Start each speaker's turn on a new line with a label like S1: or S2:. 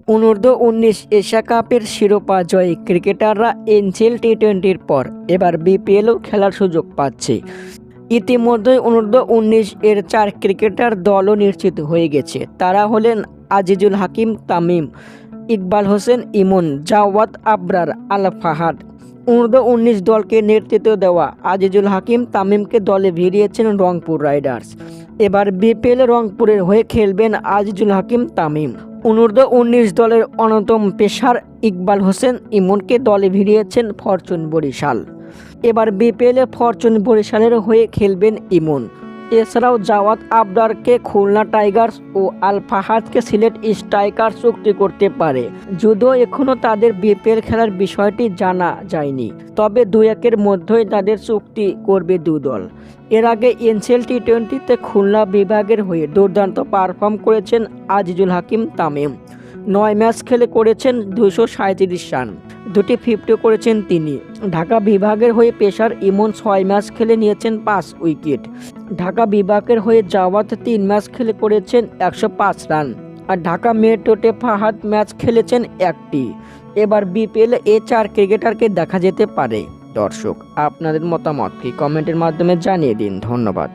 S1: অনূর্ধ্ব-19 Asia কাপের শিরোপা জয়ী ক্রিকেটাররা এনসিএল টি-20-র পর এবার বিপিএলও খেলার সুযোগ পাচ্ছে। ইতিমধ্যেই অনূর্ধ্ব-19 এর 4 ক্রিকেটার দলও নিশ্চিত হয়ে গেছে। তারা হলেন আজিজুল হাকিম তামিম, ইকবাল হোসেন ইমন, জাওয়াদ আবরার, আল ফাহাদ। অনূর্ধ্ব-19 দলকে নেতৃত্ব দেওয়া আজিজুল হাকিম তামিমকে দলে ভিড়িয়েছেন রংপুর রাইডার্স। এবার বিপিএল রংপুরের হয়ে খেলবেন আজিজুল হাকিম তামিম। অনূর্ধ্ব-19 দলের অন্যতম পেসার ইকবাল হোসেন ইমনকে দলে ভিড়িয়েছেন ফরচুন বরিশাল। এবার বিপিএলে ফরচুন বরিশালের হয়ে খেলবেন ইমন। এছাড়াও জাওয়াদ আবরারকে খুলনা টাইগার্স ও আল ফাহাদকে সিলেট স্ট্রাইকার্স চুক্তি করতে পারে, যদিও এখনও তাদের বিপিএল খেলার বিষয়টি জানা যায়নি। তবে 2-1-এর মধ্যেই তাদের চুক্তি করবে দুই দল। এর আগে এনসিএল টি-20তে খুলনা বিভাগের হয়ে দুর্দান্ত পারফর্ম করেছেন আজিজুল হাকিম তামিম। 9 ম্যাচ খেলে করেছেন 237 রান, 2টি 50 করেছেন তিনি। ঢাকা বিভাগের হয়ে পেসার ইমন 6 ম্যাচ খেলে নিয়েছেন 5 উইকেট। ঢাকা বিভাগের হয়ে জাওয়াদ 3 ম্যাচ খেলে করেছেন 105 রান, আর ঢাকা মেট্রোতে ফাহাদ ম্যাচ খেলেছেন 1টি। এবার বিপিএলে এই 4 ক্রিকেটারকে দেখা যেতে পারে। দর্শক, আপনাদের মতামত কি কমেন্টের মাধ্যমে জানিয়ে দিন। ধন্যবাদ।